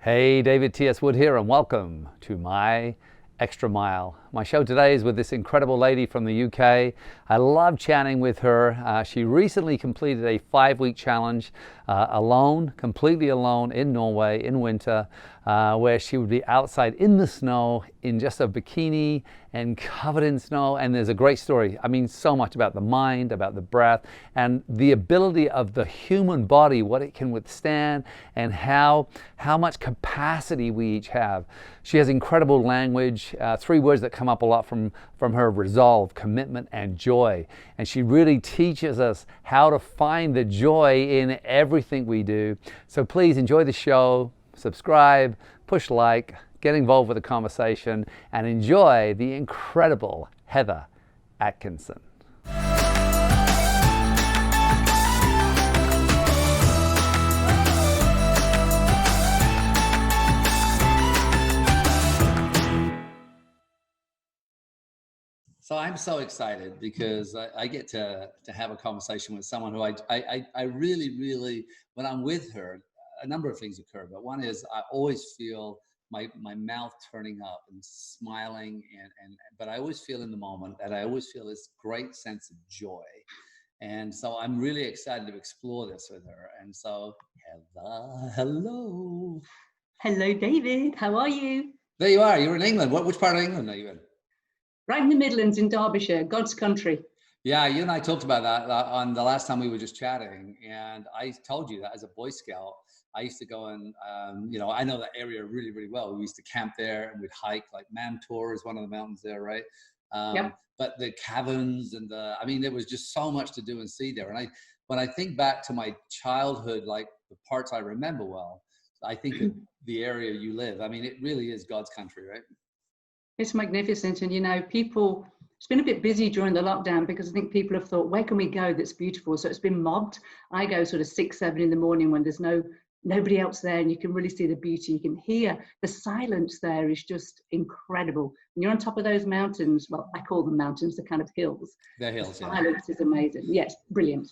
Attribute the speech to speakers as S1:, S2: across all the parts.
S1: Hey, David T.S. Wood here, and welcome to My Extra Mile. My show today is with this incredible lady from the UK. I love chatting with her. She recently completed a 5-week challenge alone, completely alone in Norway in winter, where she would be outside in the snow in just a bikini and covered in snow. And there's a great story. I mean, so much about the mind, about the breath, and the ability of the human body, what it can withstand, and how much capacity we each have. She has incredible language, 3 words that come up a lot from her: resolve, commitment, and joy. And she really teaches us how to find the joy in everything we do. So please enjoy the show, subscribe, push like, get involved with the conversation, and enjoy the incredible Heather Atkinson. So I'm so excited because I get to have a conversation with someone who I really, when I'm with her, a number of things occur. But one is I always feel my mouth turning up and smiling, but I always feel in the moment that I always feel this great sense of joy. And so I'm really excited to explore this with her. And so, Heather, hello.
S2: Hello, David. How are you?
S1: There you are. You're in England. Which part of England are you in?
S2: Right in the Midlands in Derbyshire, God's country.
S1: Yeah, you and I talked about that on the last time we were just chatting, and I told you that as a Boy Scout, I used to go and, I know that area really well. We used to camp there and we'd hike, like Mantor is one of the mountains there, right?
S2: Yep.
S1: But the caverns and there was just so much to do and see there. And when I think back to my childhood, like the parts I remember well, I think of the area you live. I mean, it really is God's country, right?
S2: It's magnificent. And, it's been a bit busy during the lockdown because I think people have thought, where can we go that's beautiful? So it's been mobbed. I go sort of 6, 7 in the morning when there's nobody else there, and you can really see the beauty. You can hear the silence there is just incredible. When you're on top of those mountains, well, I call them mountains, the kind of hills.
S1: They're hills,
S2: the silence is amazing. Yes, brilliant.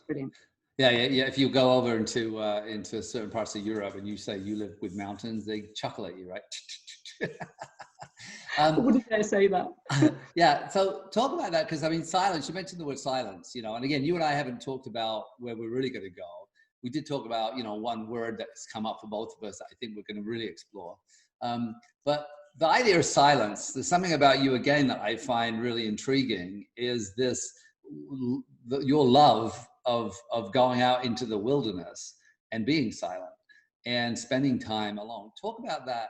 S1: Yeah. If you go over into certain parts of Europe and you say you live with mountains, they chuckle at you, right?
S2: I wouldn't dare say that.
S1: Yeah. So talk about that, because I mean, silence. You mentioned the word silence, and again, you and I haven't talked about where we're really going to go. We did talk about, one word that's come up for both of us that I think we're going to really explore. But the idea of silence, there's something about you again that I find really intriguing, is your love of going out into the wilderness and being silent and spending time alone. Talk about that.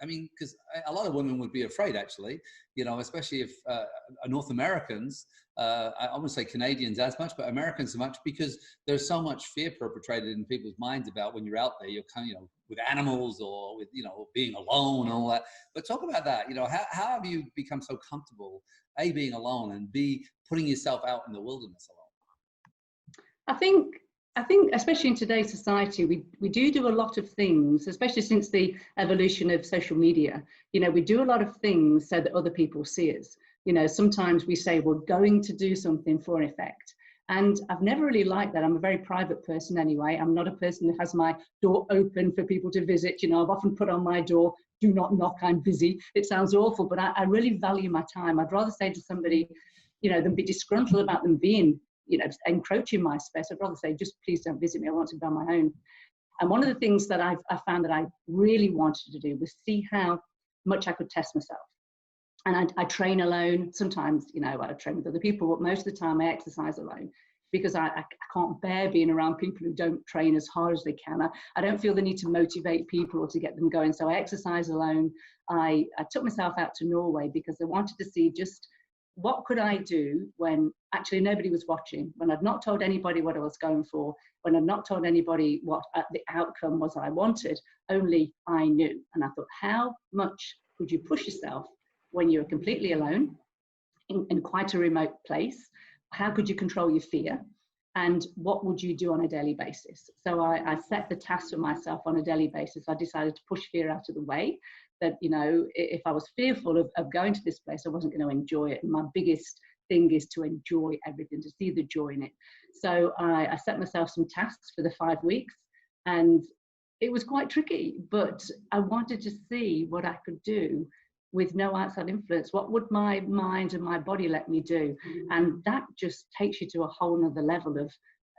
S1: Because a lot of women would be afraid, actually, especially if North Americans, I wouldn't say Canadians as much, but Americans so much, because there's so much fear perpetrated in people's minds about when you're out there, you're kind of, with animals or with, being alone and all that. But talk about that. How have you become so comfortable, A, being alone, and B, putting yourself out in the wilderness alone?
S2: I think, especially in today's society, we do a lot of things, especially since the evolution of social media. We do a lot of things so that other people see us. Sometimes we say we're going to do something for an effect. And I've never really liked that. I'm a very private person anyway. I'm not a person who has my door open for people to visit. I've often put on my door, do not knock, I'm busy. It sounds awful, but I really value my time. I'd rather say to somebody, than be disgruntled about them being encroaching my space. I'd rather say, just please don't visit me. I want to be on my own. And one of the things that I found that I really wanted to do was see how much I could test myself. And I train alone. Sometimes, I train with other people, but most of the time I exercise alone because I can't bear being around people who don't train as hard as they can. I don't feel the need to motivate people or to get them going. So I exercise alone. I took myself out to Norway because I wanted to see just what could I do when actually nobody was watching, when I'd not told anybody what I was going for, when I'd not told anybody what the outcome was I wanted, only I knew. And I thought, how much could you push yourself when you're completely alone in quite a remote place? How could you control your fear? And what would you do on a daily basis? So I set the task for myself on a daily basis. I decided to push fear out of the way, that, if I was fearful of going to this place, I wasn't going to enjoy it. And my biggest thing is to enjoy everything, to see the joy in it. So I set myself some tasks for the 5 weeks. And it was quite tricky, but I wanted to see what I could do with no outside influence. What would my mind and my body let me do? And that just takes you to a whole nother level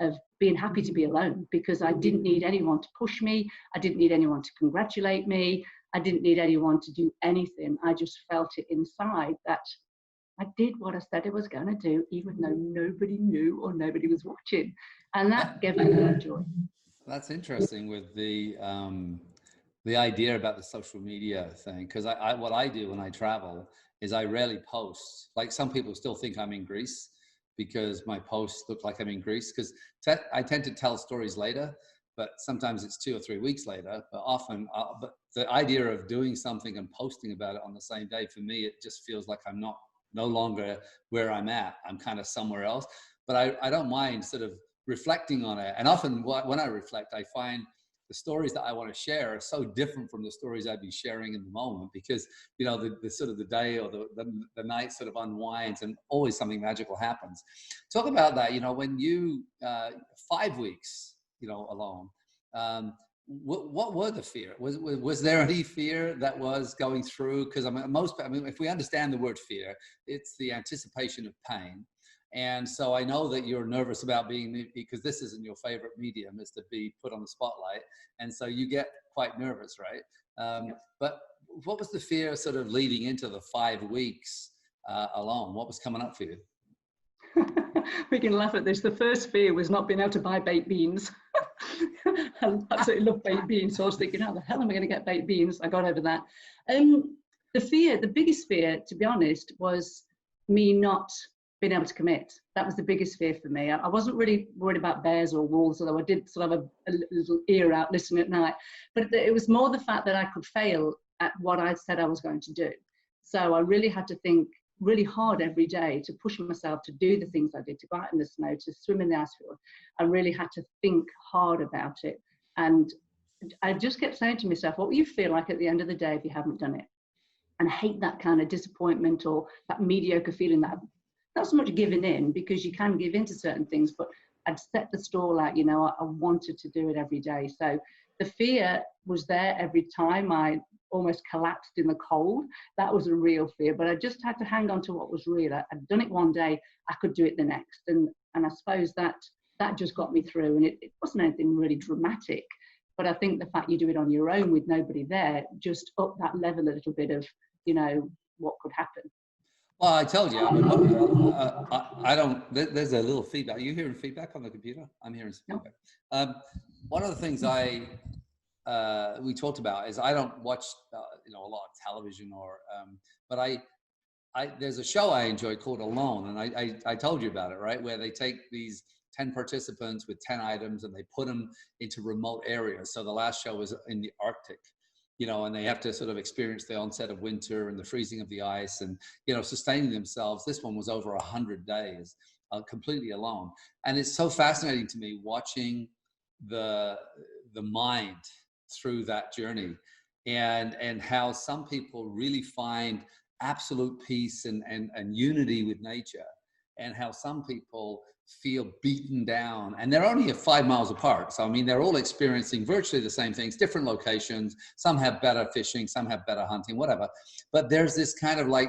S2: of being happy to be alone, because I didn't need anyone to push me. I didn't need anyone to congratulate me. I didn't need anyone to do anything. I just felt it inside that I did what I said I was going to do, even though nobody knew or nobody was watching. And that gave me a lot of joy.
S1: That's interesting with the idea about the social media thing, because I what I do when I travel is I rarely post. Like, some people still think I'm in Greece because my posts look like I'm in Greece, because I tend to tell stories later, but sometimes it's 2 or 3 weeks later. But often, but the idea of doing something and posting about it on the same day, for me, it just feels like I'm no longer where I'm at. I'm kind of somewhere else. But I don't mind sort of reflecting on it. And often when I reflect, I find the stories that I want to share are so different from the stories I'd be sharing in the moment, because, you know, the sort of the day or the night sort of unwinds, and always something magical happens. Talk about that, you know, when you, 5 weeks, you know, alone, what were the fear? Was there any fear that was going through? Because if we understand the word fear, it's the anticipation of pain. And so I know that you're nervous about being, because this isn't your favorite medium, is to be put on the spotlight. And so you get quite nervous, right? But what was the fear sort of leading into the 5 weeks alone? What was coming up for you?
S2: We can laugh at this. The first fear was not being able to buy baked beans. I absolutely love baked beans. So I was thinking, how the hell am I going to get baked beans? I got over that. The biggest fear, to be honest, was me not being able to commit. That was the biggest fear for me. I wasn't really worried about bears or wolves, although I did sort of have a little ear out listening at night. But it was more the fact that I could fail at what I said I was going to do. So I really had to think really hard every day to push myself to do the things I did, to go out in the snow, to swim in the ice field. I really had to think hard about it. And I just kept saying to myself, what will you feel like at the end of the day if you haven't done it? And I hate that kind of disappointment or that mediocre feeling, that not so much giving in, because you can give in to certain things, but I'd set the stall out, you know, I wanted to do it every day. So the fear was there every time I almost collapsed in the cold. That was a real fear, but I just had to hang on to what was real. I'd done it one day, I could do it the next. And I suppose that just got me through. And it wasn't anything really dramatic, but I think the fact you do it on your own with nobody there just upped that level a little bit of, you know, what could happen.
S1: Well, I told you, I don't, there's a little feedback. Are you hearing feedback on the computer? I'm hearing some feedback. One of the things we talked about is I don't watch, you know, a lot of television but there's a show I enjoy called Alone. And I told you about it, right? Where they take these 10 participants with 10 items and they put them into remote areas. So the last show was in the Arctic. You know, and they have to sort of experience the onset of winter and the freezing of the ice and, you know, sustaining themselves. This one was over 100 days, completely alone. And it's so fascinating to me watching the mind through that journey, and how some people really find absolute peace and unity with nature, and how some people feel beaten down, and they're only 5 miles apart. So, I mean, they're all experiencing virtually the same things, different locations. Some have better fishing, some have better hunting, whatever. But there's this kind of like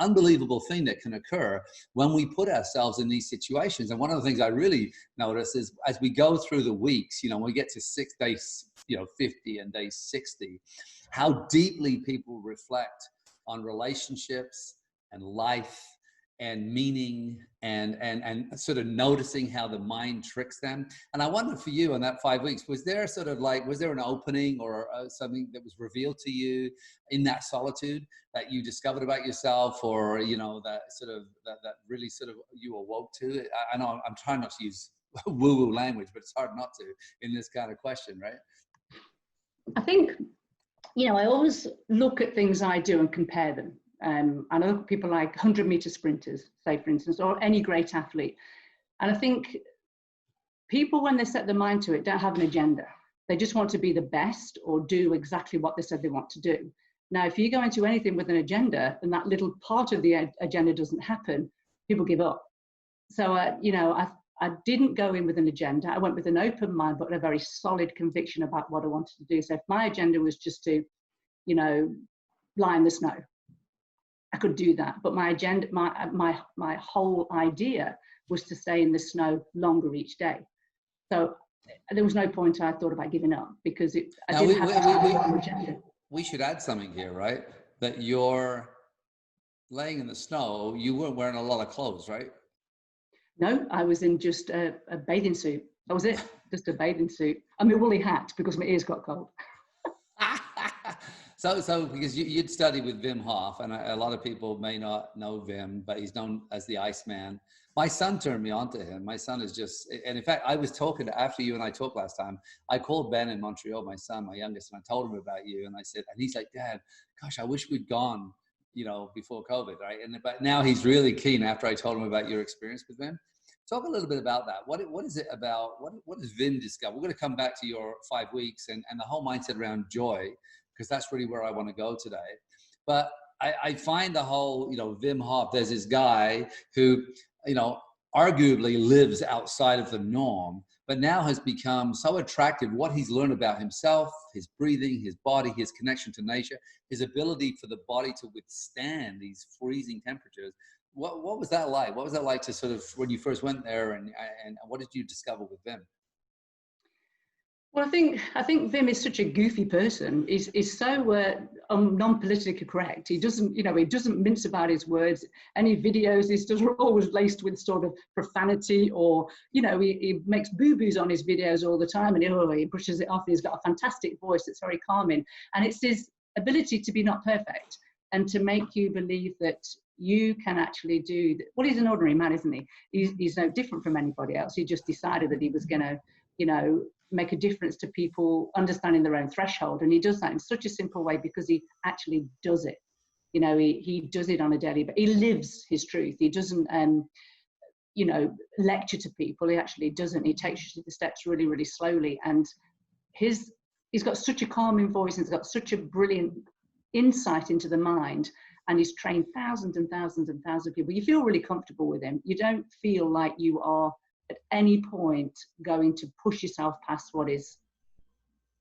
S1: unbelievable thing that can occur when we put ourselves in these situations. And one of the things I really notice is as we go through the weeks, you know, when we get to 6 days, you know, 50 and day 60, how deeply people reflect on relationships and life and meaning and sort of noticing how the mind tricks them. And I wonder for you in that 5 weeks, was there an opening or something that was revealed to you in that solitude that you discovered about yourself, or, you know, that really sort of you awoke to? I know I'm trying not to use woo-woo language, but it's hard not to in this kind of question, right?
S2: I think, you know, I always look at things I do and compare them. And I look at people like 100-meter sprinters, say, for instance, or any great athlete. And I think people, when they set their mind to it, don't have an agenda. They just want to be the best or do exactly what they said they want to do. Now, if you go into anything with an agenda and that little part of the agenda doesn't happen, people give up. So, you know, I didn't go in with an agenda. I went with an open mind, but a very solid conviction about what I wanted to do. So if my agenda was just to, you know, lie in the snow, I could do that. But my agenda, my whole idea was to stay in the snow longer each day. So there was no point I thought about giving up, because I didn't have an agenda.
S1: We should add something here, right? That you're laying in the snow, you weren't wearing a lot of clothes, right?
S2: No, I was in just a bathing suit. That was it, just a bathing suit. And my woolly hat, because my ears got cold.
S1: So because you'd studied with Wim Hof, and a lot of people may not know Wim, but he's known as the Iceman. My son turned me on to him. My son is just, and in fact, I was talking after you and I talked last time. I called Ben in Montreal, my son, my youngest, and I told him about you. And I said, and he's like, Dad, gosh, I wish we'd gone, you know, before COVID, right? But now he's really keen after I told him about your experience with Wim. Talk a little bit about that. What is it about? What does Wim discover? We're going to come back to your 5 weeks and the whole mindset around joy, because that's really where I want to go today. But I find the whole, you know, Wim Hof, there's this guy who, you know, arguably lives outside of the norm, but now has become so attractive. What he's learned about himself, his breathing, his body, his connection to nature, his ability for the body to withstand these freezing temperatures. What was that like? What was that like to sort of, when you first went there, and what did you discover with Wim?
S2: Well, I think Wim is such a goofy person. He's so non-politically correct. He doesn't, you know, he doesn't mince about his words. Any videos he's just always laced with sort of profanity, or, you know, he makes boo-boos on his videos all the time, and he brushes it off. He's got a fantastic voice that's very calming, and it's his ability to be not perfect and to make you believe that you can actually do. Well, he's an ordinary man, isn't he? He's no different from anybody else. He just decided that he was going to, you know, make a difference to people understanding their own threshold. And he does that in such a simple way, because he actually does it. You know, he does it on a daily, but he lives his truth. He doesn't, you know, lecture to people. He actually doesn't. He takes you the steps really, really slowly. And he's got such a calming voice, and he's got such a brilliant insight into the mind. And he's trained thousands and thousands and thousands of people. You feel really comfortable with him. You don't feel like you are at any point going to push yourself past what is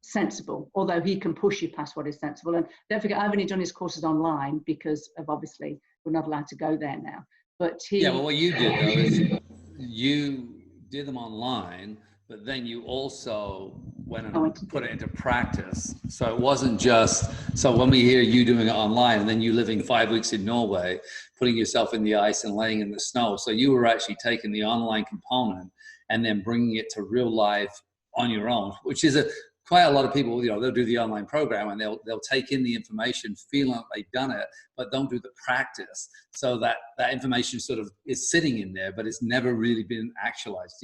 S2: sensible, although he can push you past what is sensible. And don't forget, I've only done his courses online because of, obviously, we're not allowed to go there now. But
S1: yeah, well, what you did though is you did them online, but then you also went and put it into practice. So it wasn't just, so when we hear you doing it online and then you living 5 weeks in Norway, putting yourself in the ice and laying in the snow. So you were actually taking the online component and then bringing it to real life on your own, which is quite a lot of people, you know, they'll do the online program and they'll take in the information, feeling like they've done it, but don't do the practice. So that information sort of is sitting in there, but it's never really been actualized.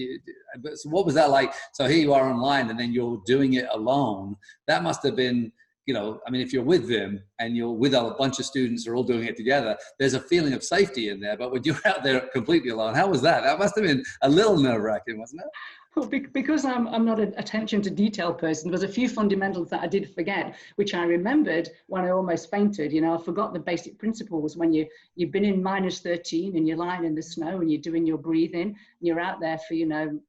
S1: So what was that like? So here you are online and then you're doing it alone. That must have been, you know, I mean, if you're with them and you're with a bunch of students who are all doing it together, there's a feeling of safety in there. But when you're out there completely alone, how was that? That must have been a little nerve-wracking, wasn't it?
S2: Well, because I'm not an attention to detail person, there was a few fundamentals that I did forget, which I remembered when I almost fainted. You know, I forgot the basic principles. When you've been in -13 and you're lying in the snow and you're doing your breathing, and you're out there for, you know,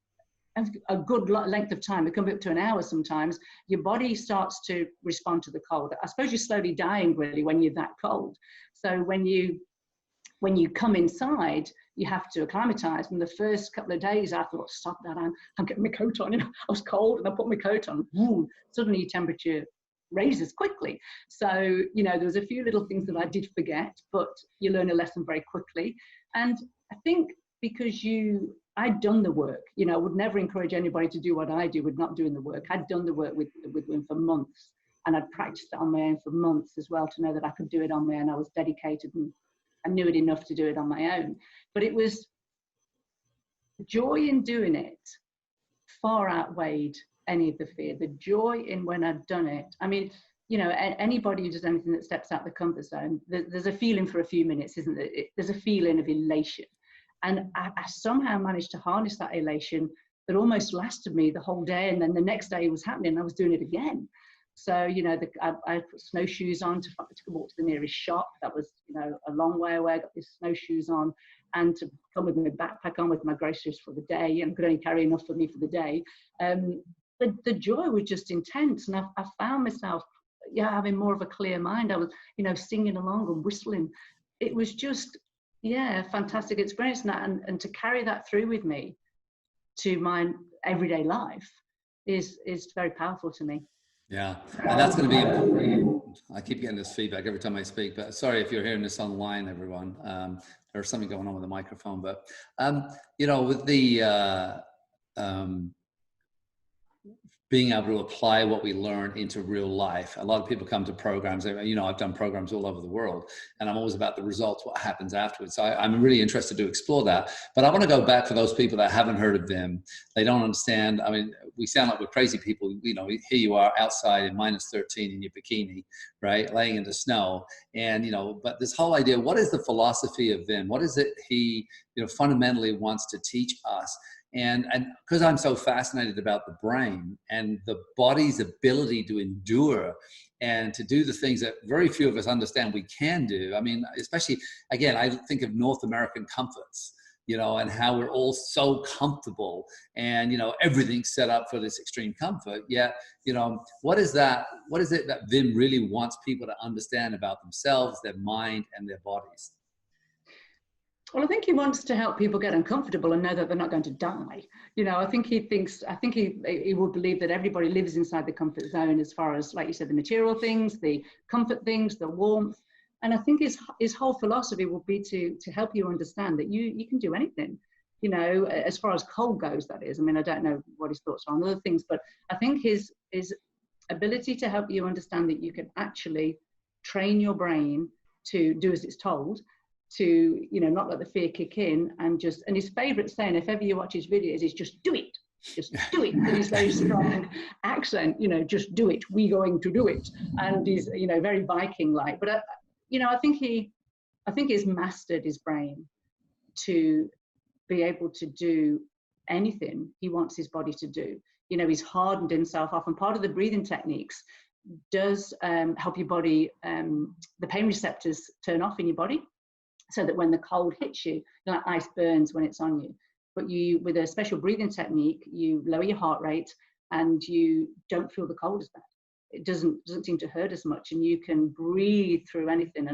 S2: a good length of time, it can be up to an hour sometimes, your body starts to respond to the cold. I suppose you're slowly dying really when you're that cold. So when you come inside, you have to acclimatize. And the first couple of days, I thought, stop that, I'm getting my coat on. You know, I was cold and I put my coat on. Boom, suddenly your temperature raises quickly. So, you know, there was a few little things that I did forget, but you learn a lesson very quickly. And I think because I'd done the work, you know, I would never encourage anybody to do what I do with not doing the work. I'd done the work with Wim for months, and I'd practiced it on my own for months as well to know that I could do it on my own. I was dedicated and I knew it enough to do it on my own. But it was joy in doing it far outweighed any of the fear. The joy in when I'd done it. I mean, you know, anybody who does anything that steps out the comfort zone, there's a feeling for a few minutes, isn't there? There's a feeling of elation. And I somehow managed to harness that elation that almost lasted me the whole day. And then the next day it was happening, I was doing it again. So, you know, I put snowshoes on to walk to the nearest shop. That was, you know, a long way away. I got these snowshoes on, and to come with my backpack on with my groceries for the day, and could only carry enough for me for the day. The joy was just intense, and I found myself, having more of a clear mind. I was, you know, singing along and whistling. It was just, a fantastic experience, and to carry that through with me to my everyday life is very powerful to me.
S1: Yeah, and that's going to be important. I keep getting this feedback every time I speak, but sorry if you're hearing this online, everyone. There's something going on with the microphone, but you know, with the being able to apply what we learn into real life. A lot of people come to programs, you know, I've done programs all over the world, and I'm always about the results, what happens afterwards. So I'm really interested to explore that. But I want to go back for those people that haven't heard of them. They don't understand. I mean, we sound like we're crazy people. You know, here you are outside in -13 in your bikini, right? Laying in the snow. And, you know, but this whole idea, what is the philosophy of Wim? What is it he, you know, fundamentally wants to teach us? And because I'm so fascinated about the brain and the body's ability to endure and to do the things that very few of us understand we can do. I mean, especially, again, I think of North American comforts, you know, and how we're all so comfortable and, you know, everything's set up for this extreme comfort. Yet, you know, what is it that Wim really wants people to understand about themselves, their mind, and their bodies?
S2: Well, I think he wants to help people get uncomfortable and know that they're not going to die. You know, I think he would believe that everybody lives inside the comfort zone as far as, like you said, the material things, the comfort things, the warmth. And I think his whole philosophy would be to help you understand that you can do anything, you know, as far as cold goes, that is. I mean, I don't know what his thoughts are on other things, but I think his ability to help you understand that you can actually train your brain to do as it's told, to, you know, not let the fear kick in, and his favorite saying, if ever you watch his videos, is just do it, because he's very strong accent, you know, just do it, we going to do it. And he's, you know, very Viking like, but you know, I think he's mastered his brain to be able to do anything he wants his body to do. You know, he's hardened himself off, and part of the breathing techniques does help your body, the pain receptors turn off in your body, so that when the cold hits you, like ice burns when it's on you. But you, with a special breathing technique, you lower your heart rate and you don't feel the cold as bad. It doesn't seem to hurt as much, and you can breathe through anything.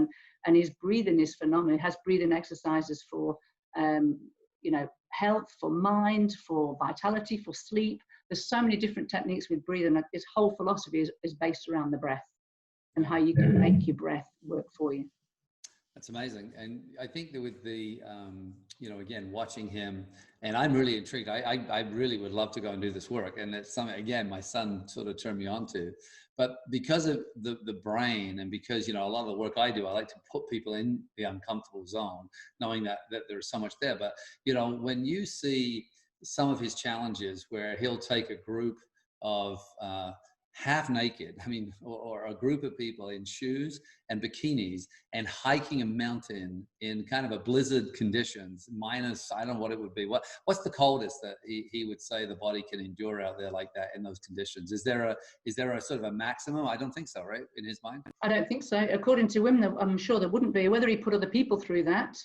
S2: And his breathing is phenomenal. He has breathing exercises for, you know, health, for mind, for vitality, for sleep. There's so many different techniques with breathing. His whole philosophy is based around the breath and how you can make your breath work for you.
S1: That's amazing. And I think that with the, you know, again, watching him, and I'm really intrigued. I really would love to go and do this work. And it's something, again, my son sort of turned me on to. But because of the brain, and because, you know, a lot of the work I do, I like to put people in the uncomfortable zone, knowing that there's so much there. But, you know, when you see some of his challenges where he'll take a group of half naked, I mean, or a group of people in shoes and bikinis and hiking a mountain in kind of a blizzard conditions, minus, I don't know what it would be. What's the coldest that he would say the body can endure out there like that in those conditions? Is there a sort of a maximum? I don't think so, right? In his mind? I
S2: don't think so. According to Wim, I'm sure there wouldn't be. Whether he put other people through that,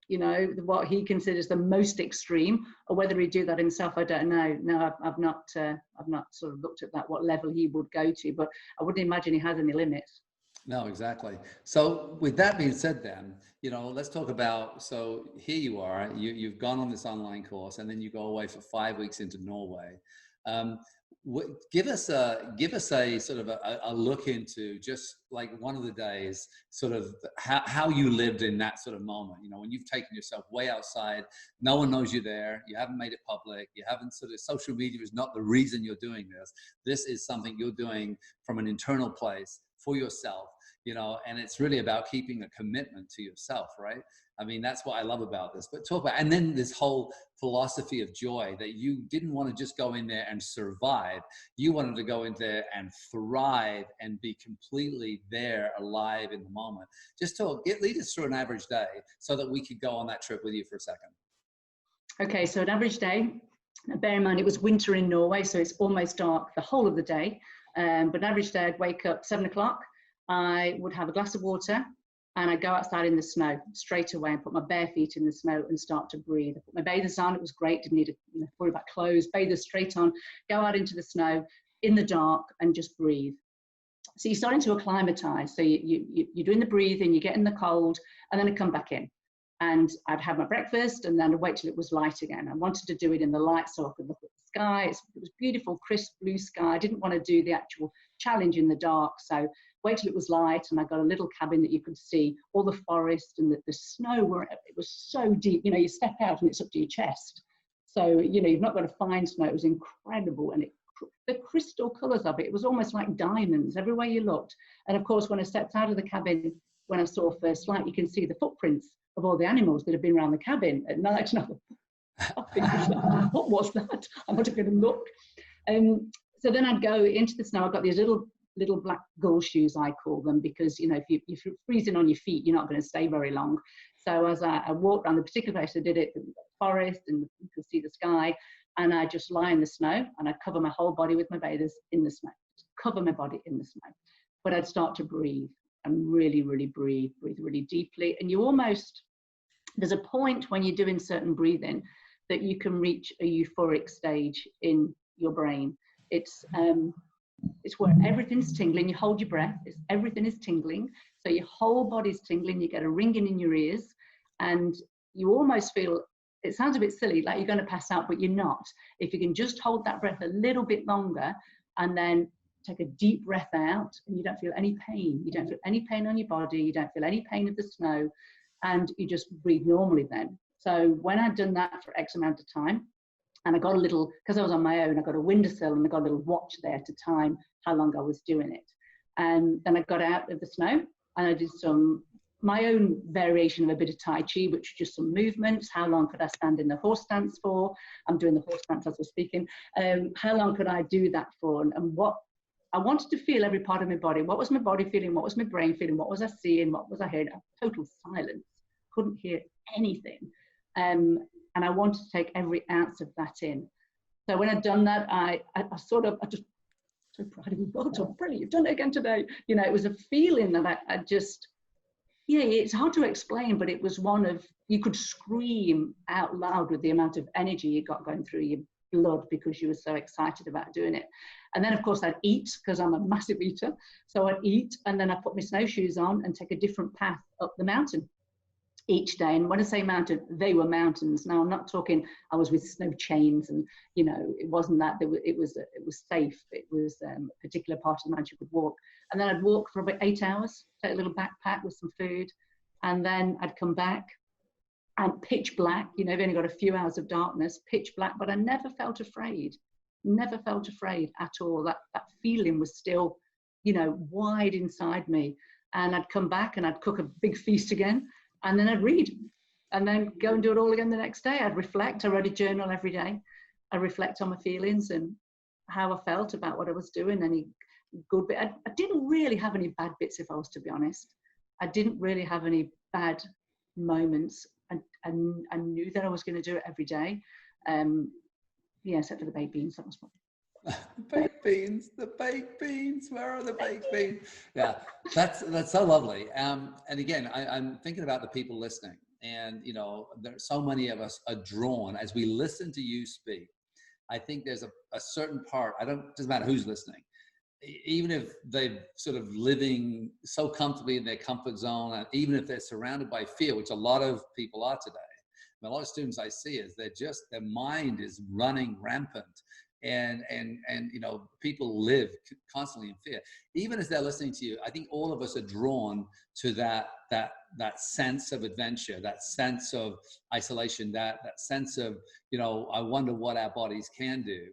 S2: you know, what he considers the most extreme, or whether he'd do that himself, I don't know. No, I've not sort of looked at that, what level he would go to, but I wouldn't imagine he has any limits.
S1: No, exactly. So with that being said, then, you know, let's talk about, so here you are, you've gone on this online course, and then you go away for 5 weeks into Norway. Give us a sort of a look into just like one of the days, sort of how you lived in that sort of moment, you know, when you've taken yourself way outside, no one knows you're there, you haven't made it public, you haven't sort of, social media is not the reason you're doing this. This is something you're doing from an internal place for yourself, you know, and it's really about keeping a commitment to yourself, right? I mean, that's what I love about this. But talk about, and then this whole philosophy of joy, that you didn't want to just go in there and survive. You wanted to go in there and thrive and be completely there, alive in the moment. Just lead us through an average day so that we could go on that trip with you for a second.
S2: Okay, so an average day, bear in mind it was winter in Norway, so it's almost dark the whole of the day. But an average day, I'd wake up 7 o'clock. I would have a glass of water and I'd go outside in the snow straight away and put my bare feet in the snow and start to breathe. I put my bathers on. It was great. Didn't need to worry about clothes. Bathers straight on. Go out into the snow in the dark and just breathe. So you're starting to acclimatize. So you're doing the breathing, you get in the cold, and then I come back in. And I'd have my breakfast and then I'd wait till it was light again. I wanted to do it in the light so I could look at the sky. It was beautiful, crisp blue sky. I didn't want to do the actual challenge in the dark. So wait till it was light, and I got a little cabin that you could see all the forest and the snow where it was so deep. You step out and it's up to your chest. So, you've not got to find snow. It was incredible. And the crystal colors of it was almost like diamonds everywhere you looked. And of course, when I stepped out of the cabin, when I saw first light, you can see the footprints of all the animals that have been around the cabin at night. And what was that? I wanted to go and look. So then I'd go into the snow. I've got these little black gull shoes, I call them, because if you're freezing on your feet, you're not going to stay very long. So as I walked around the particular place, I did it in the forest and you could see the sky, and I just lie in the snow and I'd cover my whole body with my bathers in the snow, just cover my body in the snow. But I'd start to breathe and really, really breathe really deeply. And there's a point when you're doing certain breathing that you can reach a euphoric stage in your brain. It's where everything's tingling. You hold your breath. Everything is tingling. So your whole body's tingling. You get a ringing in your ears, and you almost feel, it sounds a bit silly, like you're going to pass out, but you're not. If you can just hold that breath a little bit longer and then take a deep breath out, and you don't feel any pain. You don't feel any pain on your body. You don't feel any pain of the snow, and you just breathe normally then. So when I'd done that for X amount of time, and I got a little, because I was on my own, I got a windowsill and I got a little watch there to time how long I was doing it. And then I got out of the snow and I did my own variation of a bit of Tai Chi, which was just some movements. How long could I stand in the horse stance for? I'm doing the horse stance as we're speaking. How long could I do that for? And what I wanted to feel every part of my body. What was my body feeling? What was my brain feeling? What was I seeing? What was I hearing? Total silence. Couldn't hear anything. And I wanted to take every ounce of that in. So when I'd done that, I just so proud of you. Well done, brilliant, you've done it again today. It was a feeling that I just, it's hard to explain, but it was one of, you could scream out loud with the amount of energy you got going through your blood because you were so excited about doing it. And then of course I'd eat, because I'm a massive eater. So I'd eat, and then I'd put my snowshoes on and take a different path up the mountain each day. And when I say mountain, they were mountains. Now I'm not talking I was with snow chains, and it wasn't that. It was safe. It was a particular part of the mountain you could walk. And then I'd walk for about 8 hours, take a little backpack with some food, and then I'd come back, and pitch black. You've only got a few hours of darkness, pitch black. But I never felt afraid at all. That feeling was still wide inside me. And I'd come back and I'd cook a big feast again. And then I'd read, and then go and do it all again the next day. I'd reflect. I wrote a journal every day. I reflect on my feelings and how I felt about what I was doing. Any good bit. I didn't really have any bad bits, if I was to be honest. I didn't really have any bad moments. And I knew that I was going to do it every day. Except for the baked beans. That was fun.
S1: The baked beans, where are the baked beans? Yeah, that's so lovely. And again, I'm thinking about the people listening, and there's so many of us are drawn as we listen to you speak. I think there's a certain part, doesn't matter who's listening, even if they're sort of living so comfortably in their comfort zone, and even if they're surrounded by fear, which a lot of people are today. A lot of students I see is their mind is running rampant. And people live constantly in fear. Even as they're listening to you, I think all of us are drawn to that sense of adventure, that sense of isolation, that sense of, I wonder what our bodies can do.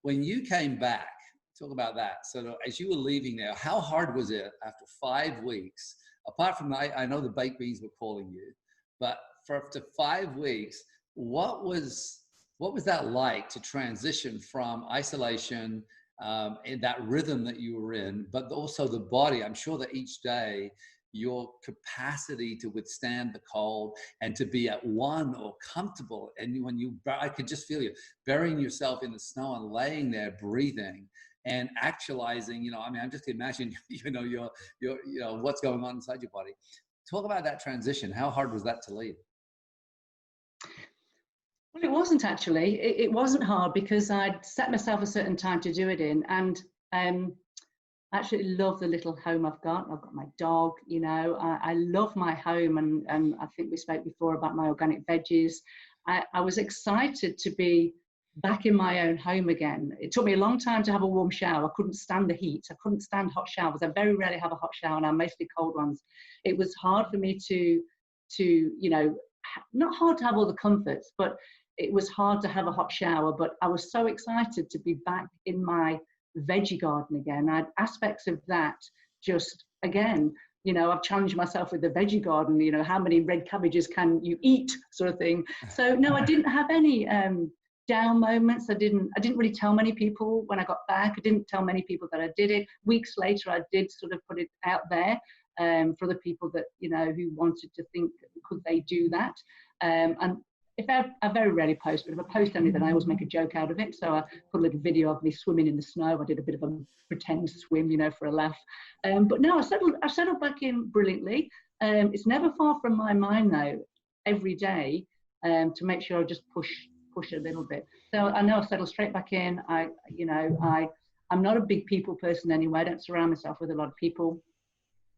S1: When you came back, talk about that. So as you were leaving there, how hard was it after 5 weeks? Apart from, I know the baked beans were calling you, but for up to 5 weeks, what was that like to transition from isolation in that rhythm that you were in, but also the body? I'm sure that each day your capacity to withstand the cold and to be at one or comfortable, and I could just feel you burying yourself in the snow and laying there breathing. and actualizing, I mean, I'm just imagining, what's going on inside your body. Talk about that transition. How hard was that to lead?
S2: Well, it wasn't actually. It wasn't hard because I'd set myself a certain time to do it in, and actually love the little home I've got. I've got my dog, I love my home, and I think we spoke before about my organic veggies. I was excited to be back in my own home again. It took me a long time to have a warm shower. I couldn't stand the heat. I couldn't stand hot showers. I very rarely have a hot shower, and I'm mostly cold ones. It was hard for me to not hard to have all the comforts, but it was hard to have a hot shower. But I was so excited to be back in my veggie garden again. I had aspects of that just, again, I've challenged myself with the veggie garden, how many red cabbages can you eat, sort of thing. So no, I didn't have any down moments. I didn't really tell many people when I got back. I didn't tell many people that I did it. Weeks later, I did sort of put it out there for the people that, who wanted to think, could they do that? And if I very rarely post, but if I post anything, I always make a joke out of it. So I put a little video of me swimming in the snow. I did a bit of a pretend swim, for a laugh. But no, I settled back in brilliantly. It's never far from my mind though, every day, to make sure I just push a little bit. So I know I settled straight back in. I'm not a big people person anyway. I don't surround myself with a lot of people.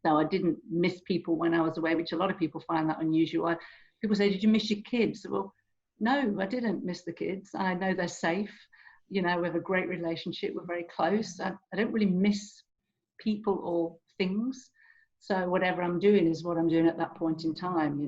S2: So I didn't miss people when I was away, which a lot of people find that unusual. People say, did you miss your kids? Well, no, I didn't miss the kids. I know they're safe. We have a great relationship. We're very close. I don't really miss people or things. So whatever I'm doing is what I'm doing at that point in time,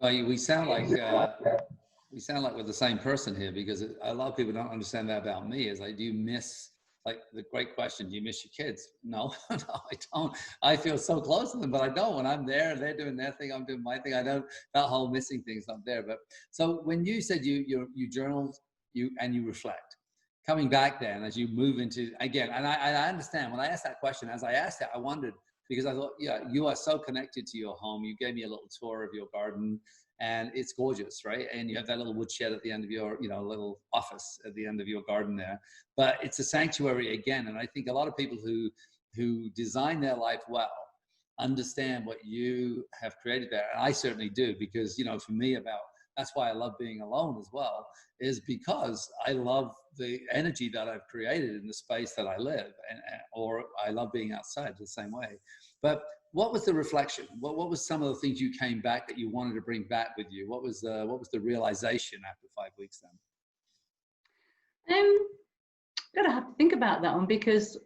S1: Well, we sound like we're the same person here, because a lot of people don't understand that about me. Is do you miss, like, the great question, do you miss your kids? No, no, I don't. I feel so close to them, but I don't. When I'm there, they're doing their thing, I'm doing my thing. I don't, that whole missing thing's not there. But so when you said you journal, and you reflect, coming back then as you move into, again, and I understand when I asked that question, as I asked it, I wondered, because I thought, yeah, you are so connected to your home. You gave me a little tour of your garden, and it's gorgeous, right? And you have that little woodshed at the end of your, little office at the end of your garden there. But it's a sanctuary again. And I think a lot of people who design their life well understand what you have created there. And I certainly do, because, for me, that's why I love being alone as well, is because I love the energy that I've created in the space that I live, or I love being outside the same way. But what was the reflection? What was some of the things you came back that you wanted to bring back with you? What was the realization after 5 weeks then?
S2: Gotta have to think about that one, because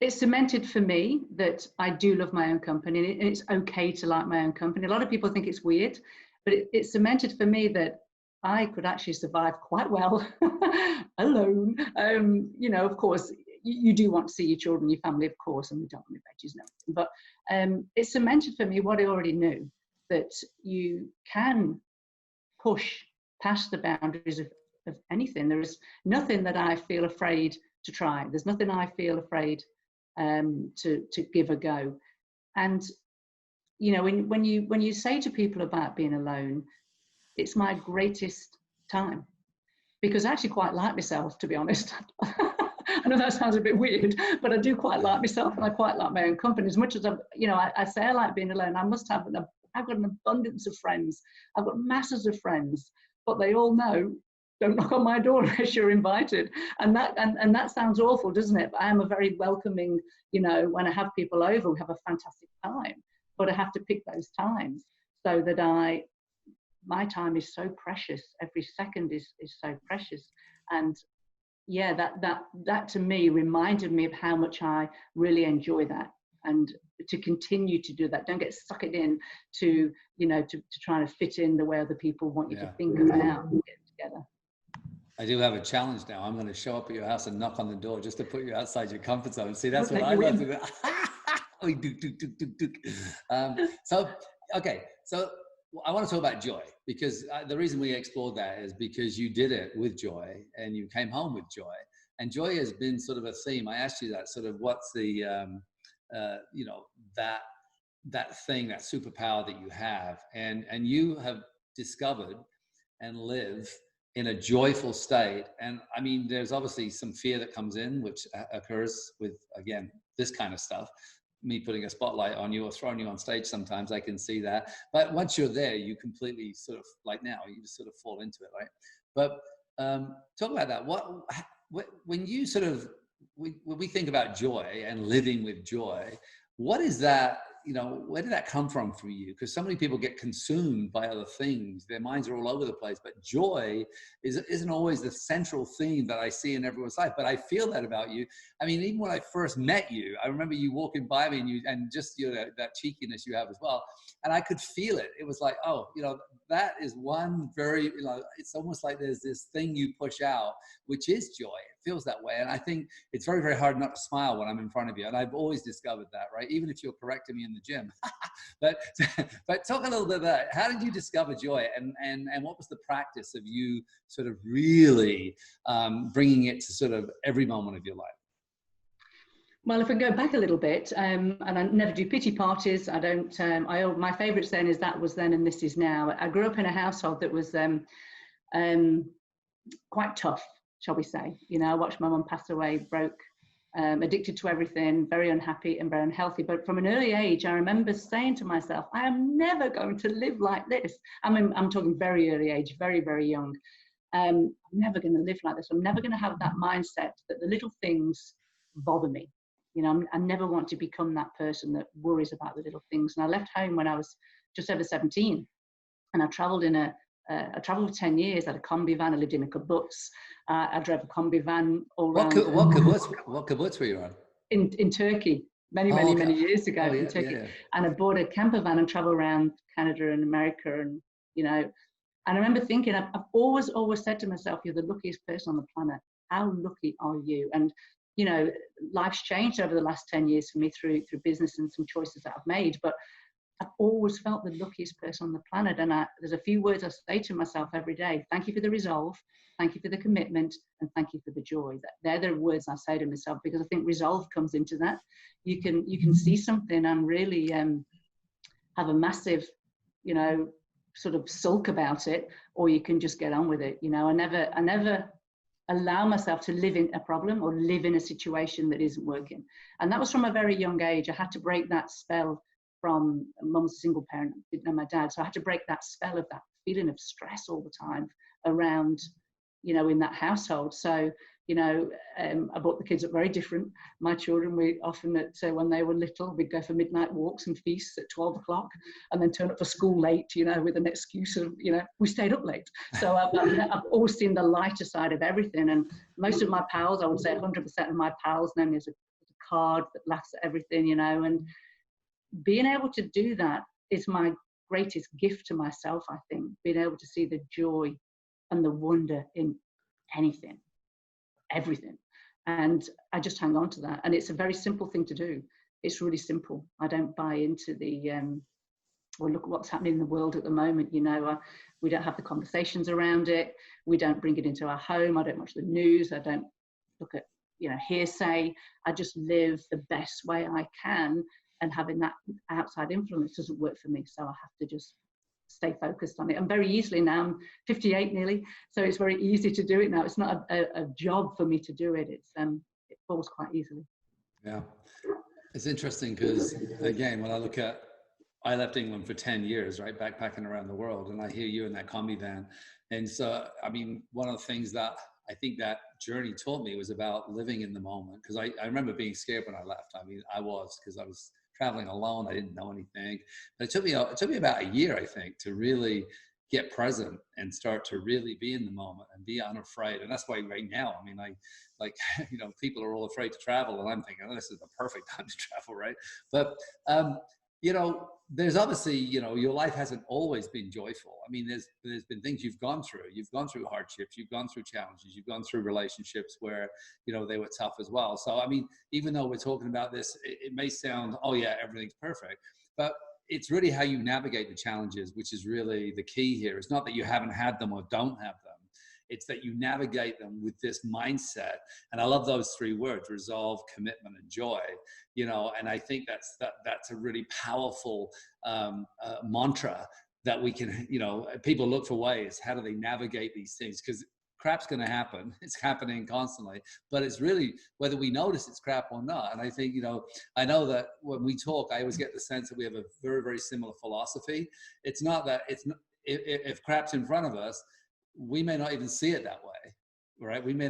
S2: it's cemented for me that I do love my own company, and it's okay to like my own company. A lot of people think it's weird, but it's cemented for me that I could actually survive quite well alone. Of course, you do want to see your children, your family, of course, and we don't want to veggies and everything. But it's cemented for me what I already knew, that you can push past the boundaries of anything. There is nothing that I feel afraid to try. There's nothing I feel afraid to give a go. And when you say to people about being alone, it's my greatest time, because I actually quite like myself, to be honest. I know that sounds a bit weird, but I do quite like myself, and I quite like my own company. As much as I say I like being alone, I've got an abundance of friends. I've got masses of friends, but they all know, don't knock on my door unless you're invited. And that sounds awful, doesn't it? But I am a very welcoming, when I have people over, we have a fantastic time. But I have to pick those times so that my time is so precious. Every second is so precious. And yeah, that to me reminded me of how much I really enjoy that, and to continue to do that. Don't get sucked in to trying to fit in the way other people want you to think about getting together.
S1: I do have a challenge now. I'm going to show up at your house and knock on the door just to put you outside your comfort zone. See, that's what I love to do. So I want to talk about joy, because the reason we explored that is because you did it with joy, and you came home with joy, and joy has been sort of a theme. I asked you that, sort of, what's the that thing, that superpower that you have, and you have discovered and live in a joyful state. And I mean, there's obviously some fear that comes in, which occurs with, again, this kind of stuff. Me putting a spotlight on you or throwing you on stage, sometimes I can see that. But once you're there, you completely sort of, like now, you just sort of fall into it, right? But talk about that. When you sort of, when we think about joy and living with joy, what is that? You know, where did that come from for you? Because so many people get consumed by other things. Their minds are all over the place. But joy isn't always the central theme that I see in everyone's life. But I feel that about you. I mean, even when I first met you, I remember you walking by me and just, you know, that cheekiness you have as well. And I could feel it. It was like, oh, you know, that is one very, you know, it's almost like there's this thing you push out, which is joy. It feels that way. And I think it's very, very hard not to smile when I'm in front of you. And I've always discovered that, right? Even if you're correcting me in the gym. but talk a little bit about how did you discover joy, and what was the practice of you sort of really bringing it to sort of every moment of your life?
S2: Well, if we go back a little bit, and I never do pity parties. I don't. My favourite saying is "that was then and this is now." I grew up in a household that was quite tough, shall we say? You know, I watched my mum pass away, broke, addicted to everything, very unhappy and very unhealthy. But from an early age, I remember saying to myself, "I am never going to live like this." I mean, I'm talking very early age, very, very young. I'm never going to live like this. I'm never going to have that mindset that the little things bother me. You know, I never want to become that person that worries about the little things. And I left home when I was just over 17, and I travelled I travelled for 10 years. I had a combi van. I lived in a kibbutz. I drove a combi van all around.
S1: What kibbutz were you on?
S2: In Turkey, many years ago, in Turkey. Yeah. And I bought a camper van and travelled around Canada and America, and you know, and I remember thinking, I've always said to myself, "You're the luckiest person on the planet. How lucky are you?" And you know, life's changed over the last 10 years for me through business and some choices that I've made, but I've always felt the luckiest person on the planet. And there's a few words I say to myself every day: thank you for the resolve, thank you for the commitment, and thank you for the joy. They're the words I say to myself, because I think resolve comes into that. You can see something and really have a massive, you know, sort of sulk about it, or you can just get on with it. You know, I never allow myself to live in a problem or live in a situation that isn't working. And that was from a very young age. I had to break that spell from mum's a single parent, didn't know my dad. So I had to break that spell of that feeling of stress all the time around, you know, in that household. So, you know, I brought the kids up very different. My children, we often, when they were little, we'd go for midnight walks and feasts at 12 o'clock and then turn up for school late, you know, with an excuse of, you know, we stayed up late. So I've always seen the lighter side of everything. And most of my pals, I would say 100% of my pals, then there's a card that laughs at everything, you know, and being able to do that is my greatest gift to myself, I think, being able to see the joy and the wonder in anything. Everything. And I just hang on to that. And it's a very simple thing to do. It's really simple. I don't buy into the, well, look at what's happening in the world at the moment. You know, we don't have the conversations around it. We don't bring it into our home. I don't watch the news. I don't look at, you know, hearsay. I just live the best way I can. And having that outside influence doesn't work for me. So I have to just stay focused on it. And very easily now, I'm 58 nearly, so it's very easy to do it now. It's not a job for me to do it. It's it falls quite easily.
S1: Yeah, it's interesting because again, when I left England for 10 years, right, backpacking around the world, and I hear you in that combi van. And so, I mean, one of the things that I think that journey taught me was about living in the moment. Because I remember being scared when I left. I mean, because I was traveling alone. I didn't know anything. But it took me about a year, I think, to really get present and start to really be in the moment and be unafraid. And that's why right now, I mean, you know, people are all afraid to travel, and I'm thinking, oh, this is the perfect time to travel, right? But you know, there's obviously, you know, your life hasn't always been joyful. I mean, there's been things you've gone through. You've gone through hardships. You've gone through challenges. You've gone through relationships where, you know, they were tough as well. So, I mean, even though we're talking about this, it may sound, oh yeah, everything's perfect, but it's really how you navigate the challenges, which is really the key here. It's not that you haven't had them or don't have them. It's that you navigate them with this mindset. And I love those three words: resolve, commitment, and joy. You know, and I think that's a really powerful mantra that we can, people look for ways, how do they navigate these things? Because crap's going to happen. It's happening constantly, but it's really whether we notice it's crap or not. And I think, I know that when we talk, I always get the sense that we have a very, very similar philosophy. It's not that if crap's in front of us, we may not even see it that way. Right? We may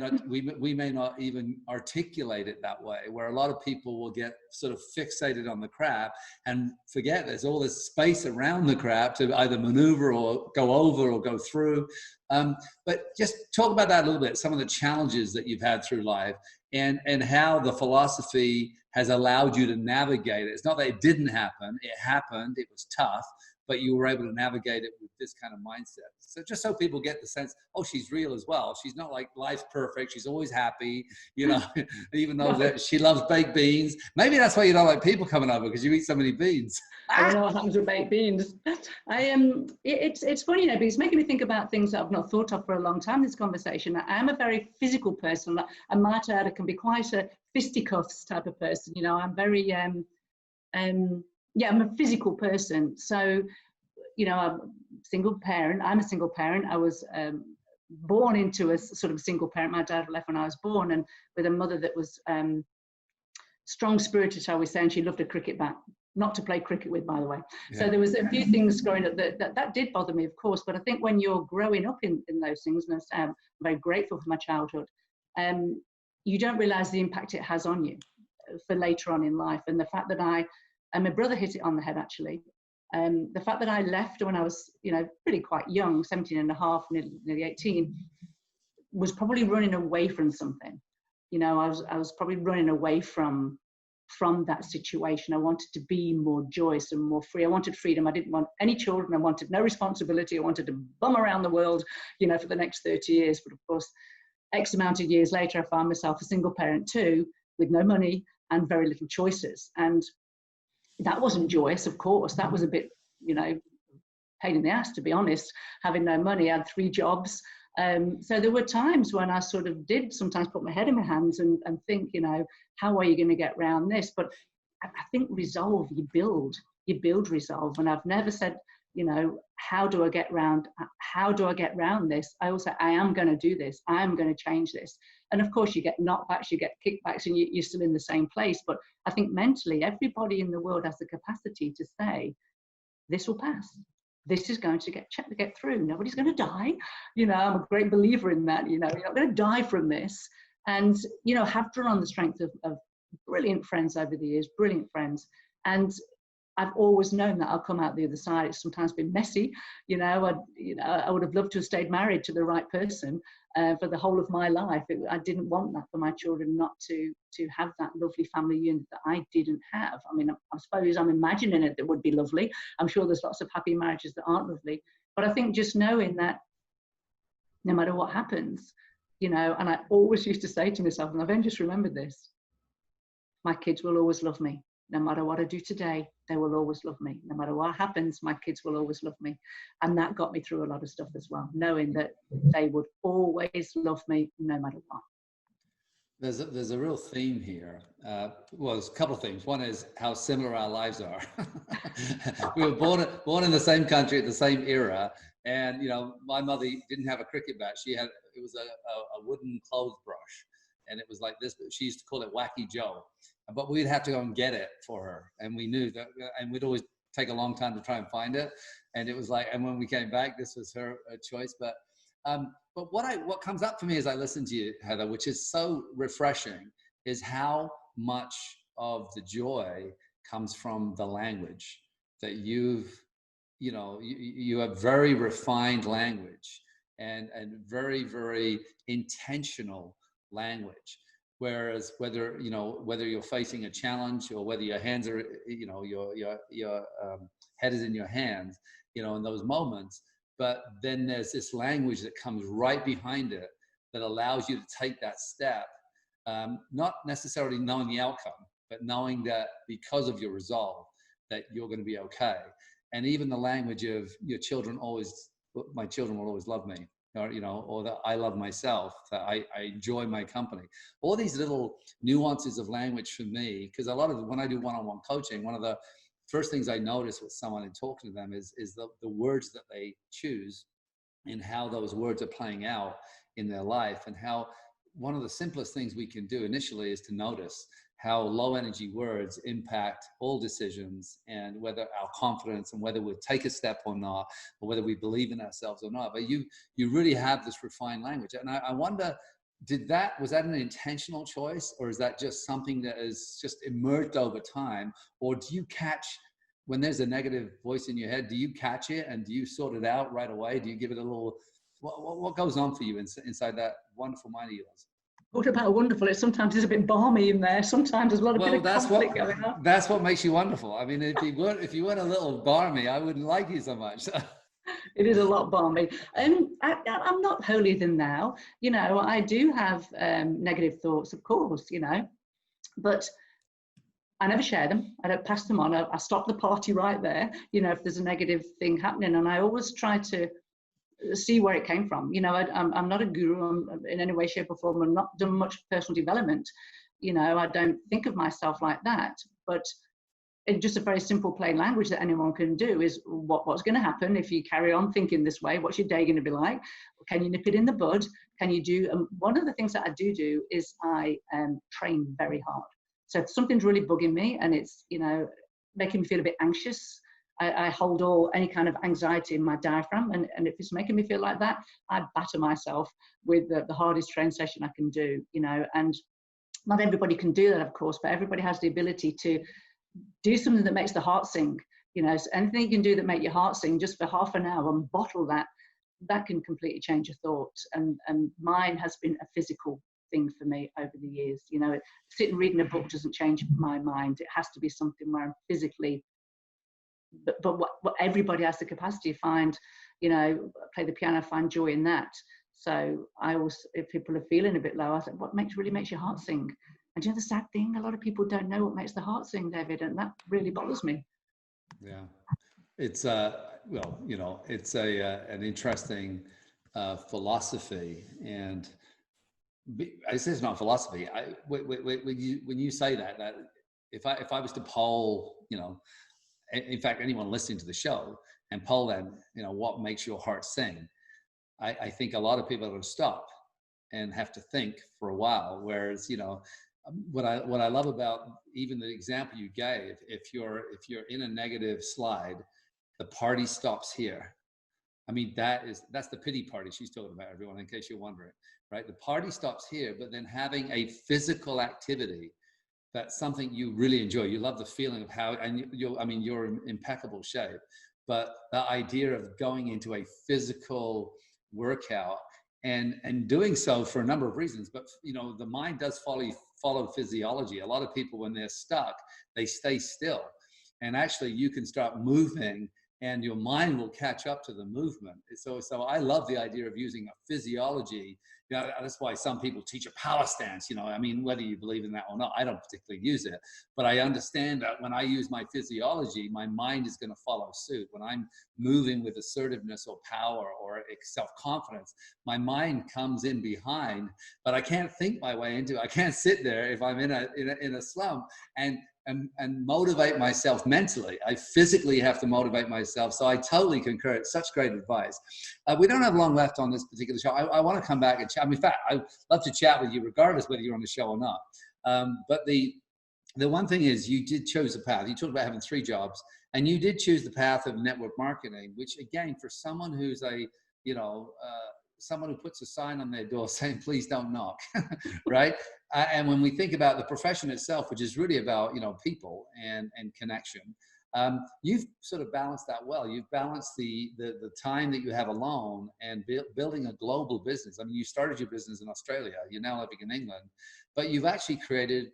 S1: not even articulate it that way, where a lot of people will get sort of fixated on the crap and forget there's all this space around the crap to either maneuver or go over or go through. But just talk about that a little bit, some of the challenges that you've had through life and how the philosophy has allowed you to navigate it. It's not that it didn't happen, it happened, it was tough, but you were able to navigate it with this kind of mindset. So just so people get the sense, oh, she's real as well. She's not like life's perfect. She's always happy, even though that she loves baked beans. Maybe that's why you don't like people coming over, because you eat so many beans.
S2: I don't know what happens with baked beans. It's funny, because it's making me think about things that I've not thought of for a long time, this conversation. I am a very physical person. I might add, I can be quite a fisticuffs type of person. I'm very, I'm a physical person. So, I'm a single parent. I was born into a sort of single parent. My dad left when I was born, and with a mother that was strong-spirited, shall we say, and she loved a cricket bat. Not to play cricket with, by the way. Yeah. So there was a few things growing up that did bother me, of course. But I think when you're growing up in those things, and I'm very grateful for my childhood, you don't realise the impact it has on you for later on in life. And the fact that and my brother hit it on the head, actually. The fact that I left when I was, really quite young, 17 and a half, nearly 18, was probably running away from something. I was probably running away from that situation. I wanted to be more joyous and more free. I wanted freedom. I didn't want any children. I wanted no responsibility. I wanted to bum around the world, for the next 30 years. But of course, X amount of years later, I found myself a single parent too, with no money and very little choices. And that wasn't joyous, of course. That was a bit, pain in the ass, to be honest, having no money. I had 3 jobs. So there were times when I sort of did sometimes put my head in my hands and think, how are you going to get around this? But I think resolve, you build resolve. And I've never said, how do I get around this? I also, I am going to do this. I am going to change this. And of course you get knockbacks, you get kickbacks, and you're still in the same place. But I think mentally, everybody in the world has the capacity to say, this will pass. This is going to get through. Nobody's going to die. I'm a great believer in that. You're not going to die from this. And, have drawn on the strength of brilliant friends over the years, brilliant friends. And I've always known that I'll come out the other side. It's sometimes been messy. I would have loved to have stayed married to the right person for the whole of my life. I didn't want that for my children, not to have that lovely family unit that I didn't have. I mean, I suppose I'm imagining it that would be lovely. I'm sure there's lots of happy marriages that aren't lovely. But I think just knowing that no matter what happens, and I always used to say to myself, and I've only just remembered this, my kids will always love me. No matter what I do today, they will always love me. No matter what happens, my kids will always love me. And that got me through a lot of stuff as well, knowing that they would always love me no matter what.
S1: There's a real theme here. Well, there's a couple of things. One is how similar our lives are. We were born in the same country at the same era. And, my mother didn't have a cricket bat. It was a wooden clothes brush. And it was like this, but she used to call it Wacky Joe. But we'd have to go and get it for her. And we knew that, and we'd always take a long time to try and find it. And it was like, and when we came back, this was her choice. But what comes up for me as I listen to you, Heather, which is so refreshing, is how much of the joy comes from the language that you have very refined language and very, very intentional language. Whereas whether you're facing a challenge or whether your hands are, your head is in your hands, in those moments, but then there's this language that comes right behind it that allows you to take that step, not necessarily knowing the outcome, but knowing that because of your resolve, that you're going to be okay. And even the language of my children will always love me. Or that I love myself, that I enjoy my company. All these little nuances of language for me, because a lot of when I do one-on-one coaching, one of the first things I notice with someone in talking to them is the words that they choose and how those words are playing out in their life, and how one of the simplest things we can do initially is to notice how low energy words impact all decisions, and whether our confidence and whether we'll take a step or not, or whether we believe in ourselves or not. But you really have this refined language. And I wonder, was that an intentional choice, or is that just something that has just emerged over time? Or do you catch, when there's a negative voice in your head, do you catch it and do you sort it out right away? Do you give it a little, what goes on for you inside that wonderful mind of yours?
S2: What about wonderful? It sometimes is a bit balmy in there. Sometimes there's a lot of bit of conflict going on.
S1: That's what makes you wonderful. I mean, if you weren't a little balmy, I wouldn't like you so much.
S2: It is a lot balmy. I'm not holier than thou. You know, I do have negative thoughts, of course, you know, but I never share them. I don't pass them on. I stop the party right there, you know, if there's a negative thing happening. And I always try to see where it came from. You know, I'm not a guru in any way, shape or form. I've not done much personal development. You know, I don't think of myself like that. But in just a very simple, plain language that anyone can do is what's going to happen if you carry on thinking this way? What's your day going to be like? Can you nip it in the bud? Can you do? One of the things that I do is I train very hard. So if something's really bugging me and it's, you know, making me feel a bit anxious, I hold any kind of anxiety in my diaphragm. And if it's making me feel like that, I batter myself with the hardest train session I can do, you know. And not everybody can do that, of course, but everybody has the ability to do something that makes the heart sing, you know. So anything you can do that make your heart sing just for half an hour and bottle that can completely change your thoughts. And mine has been a physical thing for me over the years. You know, sitting reading a book doesn't change my mind. It has to be something where I'm physically, but what everybody has the capacity to find, you know, play the piano, find joy in that. So I always, if people are feeling a bit low, I said, what really makes your heart sing? And you know, the sad thing, a lot of people don't know what makes the heart sing, David, and that really bothers me.
S1: Yeah, it's well, you know, it's an interesting philosophy. And I say it's not philosophy. When you say that if I was to poll, you know, in fact, anyone listening to the show and poll them, you know, what makes your heart sing? I think a lot of people are going to stop and have to think for a while. Whereas, you know, what I love about even the example you gave, if you're in a negative slide, the party stops here. I mean, that's the pity party she's talking about, everyone, in case you're wondering, right? The party stops here, but then having a physical activity, that's something you really enjoy. You love the feeling of how, and you're in impeccable shape, but the idea of going into a physical workout and doing so for a number of reasons. But, you know, the mind does follow physiology. A lot of people, when they're stuck, they stay still. And actually you can start moving and your mind will catch up to the movement. So I love the idea of using a physiology. You know, that's why some people teach a power stance, you know, I mean, whether you believe in that or not, I don't particularly use it, but I understand that when I use my physiology, my mind is going to follow suit. When I'm moving with assertiveness or power or self-confidence, my mind comes in behind, but I can't think my way into it. I can't sit there if I'm in a slump and motivate myself mentally. I physically have to motivate myself. So I totally concur. It's such great advice. We don't have long left on this particular show. I want to come back and chat. I mean, in fact, I'd love to chat with you regardless whether you're on the show or not. But the one thing is, you did choose a path. You talked about having 3 jobs, and you did choose the path of network marketing, which again, for someone who's someone who puts a sign on their door saying, please don't knock, right? And when we think about the profession itself, which is really about, you know, people and connection, you've sort of balanced that well. You've balanced the time that you have alone and building a global business. I mean, you started your business in Australia, you're now living in England, but you've actually created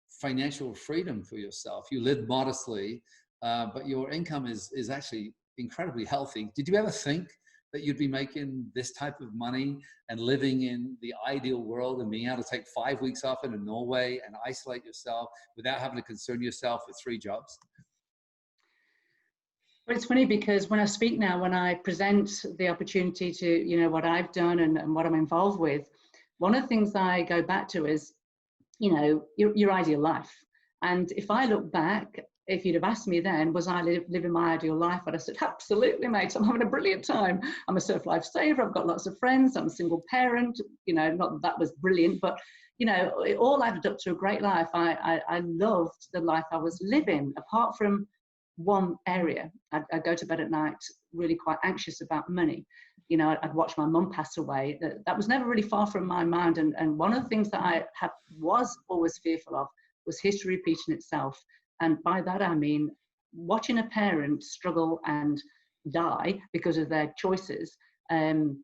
S1: financial freedom for yourself. You live modestly, but your income is actually incredibly healthy. Did you ever think that you'd be making this type of money and living in the ideal world and being able to take 5 weeks off in Norway and isolate yourself without having to concern yourself with 3 jobs?
S2: Well, it's funny because when I speak now, when I present the opportunity to, you know, what I've done and what I'm involved with, one of the things I go back to is, you know, your ideal life. And if I look back, if you'd have asked me then, was I living my ideal life? I'd have said, absolutely, mate. I'm having a brilliant time. I'm a surf life saver. I've got lots of friends. I'm a single parent. You know, not that that was brilliant, but, you know, it all added up to a great life. I loved the life I was living, apart from one area. I'd go to bed at night really quite anxious about money. You know, I'd watch my mum pass away. That was never really far from my mind. And one of the things that I was always fearful of was history repeating itself. And by that, I mean, watching a parent struggle and die because of their choices and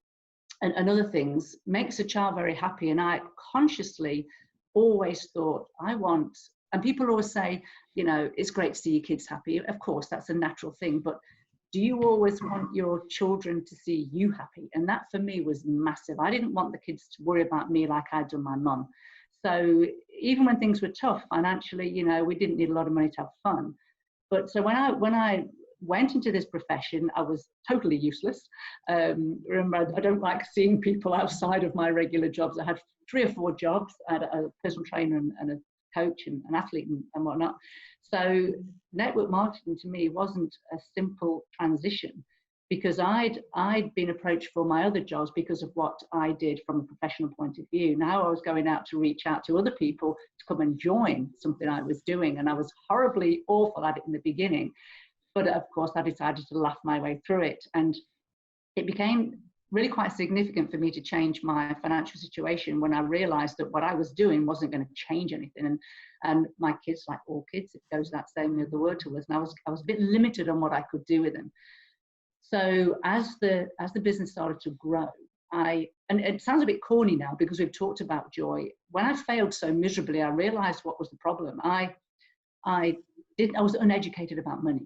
S2: other things makes a child very happy. And I consciously always thought, I want, and people always say, you know, it's great to see your kids happy. Of course, that's a natural thing. But do you always want your children to see you happy? And that for me was massive. I didn't want the kids to worry about me like I'd done my mum. So even when things were tough financially, you know, we didn't need a lot of money to have fun. But so when I went into this profession, I was totally useless. Remember, I don't like seeing people outside of my regular jobs. I had 3 or 4 jobs. I had a personal trainer and a coach and an athlete and whatnot. So network marketing to me wasn't a simple transition, because I'd been approached for my other jobs because of what I did from a professional point of view. Now I was going out to reach out to other people to come and join something I was doing. And I was horribly awful at it in the beginning. But of course, I decided to laugh my way through it. And it became really quite significant for me to change my financial situation when I realized that what I was doing wasn't going to change anything. And my kids, like all kids, it goes that same with the word to us. And I was a bit limited on what I could do with them. So as the business started to grow, and it sounds a bit corny now because we've talked about joy. When I failed so miserably, I realized what was the problem. I was uneducated about money.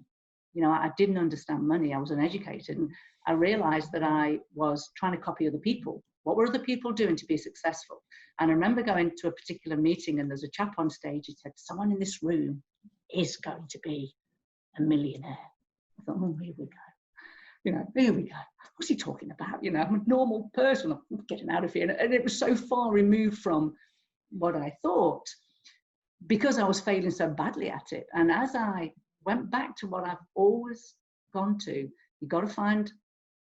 S2: You know, I didn't understand money. I was uneducated. And I realized that I was trying to copy other people. What were other people doing to be successful? And I remember going to a particular meeting and there's a chap on stage who said, someone in this room is going to be a millionaire. I thought, oh, here we go. You know, here we go. What's he talking about? You know, I'm a normal person. I'm getting out of here. And it was so far removed from what I thought because I was failing so badly at it. And as I went back to what I've always gone to, you got to find,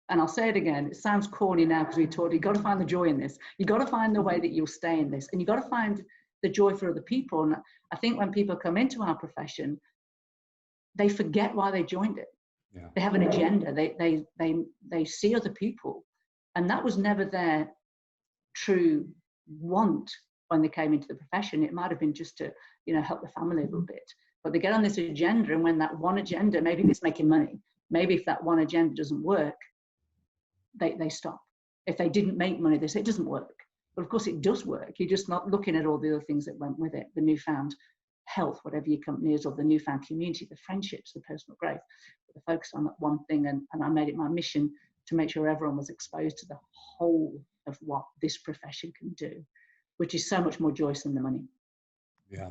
S2: and I'll say it again, it sounds corny now because we talked, you got to find the joy in this. You got to find the way that you'll stay in this. And you got to find the joy for other people. And I think when people come into our profession, they forget why they joined it. Yeah. They have an agenda. They see other people, and that was never their true want when they came into the profession. It might have been just to, you know, help the family a little bit. But they get on this agenda, and when that one agenda, maybe it's making money. Maybe if that one agenda doesn't work, they stop. If they didn't make money, they say it doesn't work. But of course, it does work. You're just not looking at all the other things that went with it. The newfound health, whatever your company is, or the newfound community, the friendships, the personal growth. The focus on that one thing, and I made it my mission to make sure everyone was exposed to the whole of what this profession can do, which is so much more joyous than the money.
S1: Yeah.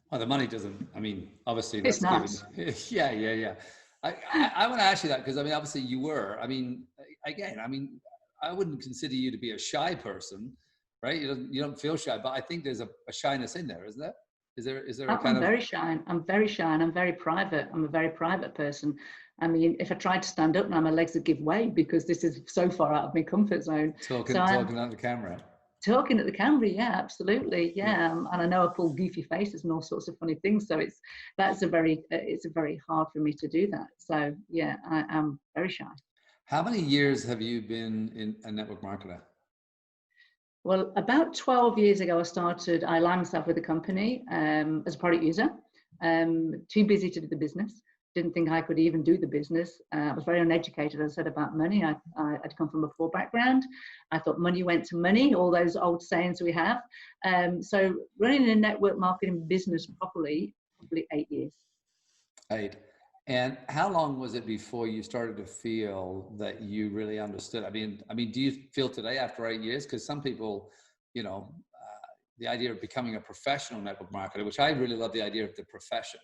S1: Well, the money doesn't, I mean, obviously
S2: that's
S1: nice. Yeah. I want to ask you that because, I mean, obviously you were, I mean, again, I mean, I wouldn't consider you to be a shy person, right? You don't feel shy, but I think there's a shyness in there, isn't there? Is there a kind of...
S2: very shy. I'm very shy and I'm very private. I'm a very private person. I mean, if I tried to stand up now, my legs would give way because this is so far out of my comfort zone.
S1: Talking at the camera.
S2: Talking at the camera, yeah, absolutely, yeah. And I know I pull goofy faces and all sorts of funny things. So it's very hard for me to do that. So yeah, I am very shy.
S1: How many years have you been in a network marketer?
S2: Well, about 12 years ago, I aligned myself with the company as a product user. Too busy to do the business. Didn't think I could even do the business. I was very uneducated, as I said, about money. I'd come from a poor background. I thought money went to money, all those old sayings we have. So running a network marketing business properly, probably 8 years.
S1: 8. And how long was it before you started to feel that you really understood? I mean, do you feel today after 8 years? Because some people, you know, the idea of becoming a professional network marketer, which I really love the idea of the profession.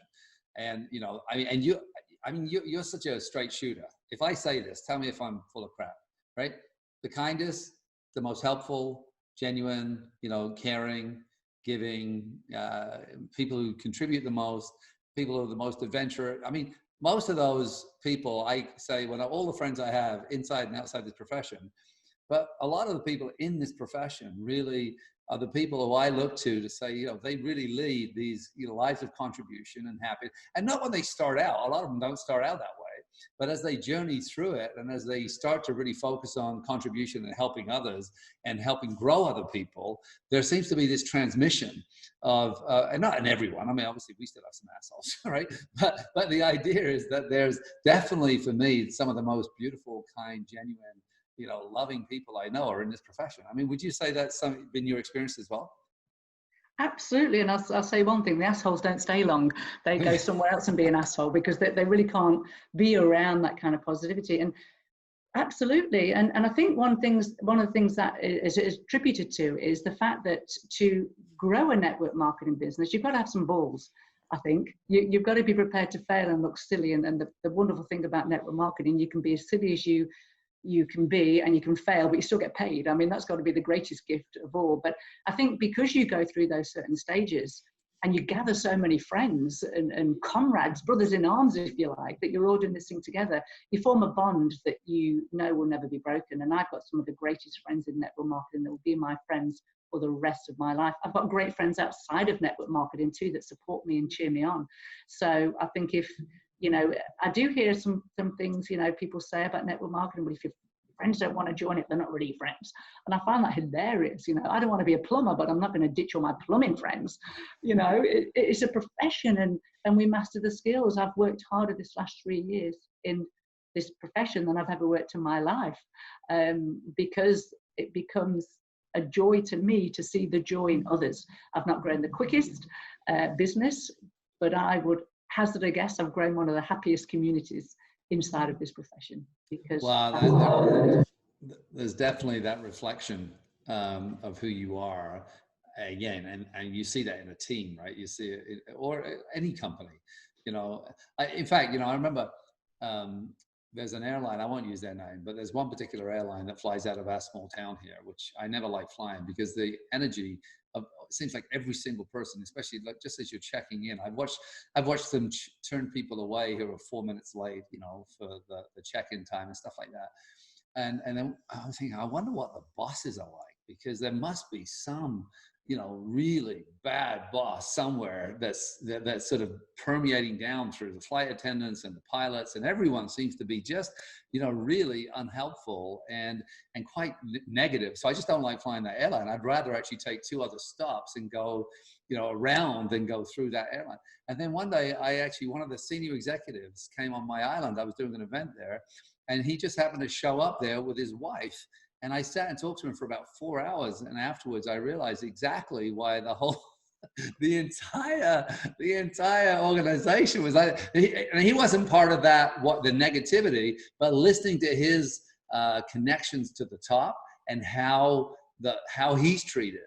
S1: And, you know, you're such a straight shooter. If I say this, tell me if I'm full of crap, right? The kindest, the most helpful, genuine, you know, caring, giving, people who contribute the most, people who are the most adventurous. I mean, most of those people, I say, when all the friends I have inside and outside this profession, but a lot of the people in this profession really are the people who I look to say, you know, they really lead these, you know, lives of contribution and happiness. And not when they start out, a lot of them don't start out that way. But as they journey through it and as they start to really focus on contribution and helping others and helping grow other people, there seems to be this transmission of, and not in everyone, I mean, obviously we still have some assholes, right? But the idea is that there's definitely, for me, some of the most beautiful, kind, genuine, you know, loving people I know are in this profession. I mean, would you say that's been your experience as well?
S2: Absolutely, and I'll say one thing: the assholes don't stay long. They go somewhere else and be an asshole because they really can't be around that kind of positivity. And absolutely, and I think one of the things that is attributed to is the fact that to grow a network marketing business, you've got to have some balls. I think you've got to be prepared to fail and look silly. And the wonderful thing about network marketing, you can be as silly as you can be, and you can fail, but you still get paid. I mean, that's got to be the greatest gift of all. But I think because you go through those certain stages and you gather so many friends and comrades, brothers in arms, if you like, that you're all doing this thing together, you form a bond that you know will never be broken. And I've got some of the greatest friends in network marketing that will be my friends for the rest of my life. I've got great friends outside of network marketing too that support me and cheer me on. So I think if, you know, I do hear some things, you know, people say about network marketing, but if your friends don't want to join it, they're not really friends. And I find that hilarious. You know, I don't want to be a plumber, but I'm not going to ditch all my plumbing friends. You know, it's a profession, and we master the skills. I've worked harder this last 3 years in this profession than I've ever worked in my life, because it becomes a joy to me to see the joy in others. I've not grown the quickest business, but I would hazard a guess I've grown one of the happiest communities inside of this profession. Because
S1: there's definitely that reflection of who you are again, and you see that in a team, right? You see it or any company, you know. In fact, you know, I remember there's an airline, I won't use their name, but there's one particular airline that flies out of our small town here, which I never like flying because the energy of, it seems like every single person, especially like just as you're checking in, I've watched them turn people away who are 4 minutes late, you know, for the check-in time and stuff like that. And then I was thinking, I wonder what the bosses are like, because there must be some, you know, really bad boss somewhere that's sort of permeating down through the flight attendants and the pilots, and everyone seems to be just, you know, really unhelpful and quite negative. So I just don't like flying that airline. I'd rather actually take 2 other stops and go, you know, around than go through that airline. And then one day one of the senior executives came on my island. I was doing an event there, and he just happened to show up there with his wife. And I sat and talked to him for about 4 hours. And afterwards, I realized exactly why the entire organization was like, and he wasn't part of that, the negativity, but listening to his connections to the top and how he's treated.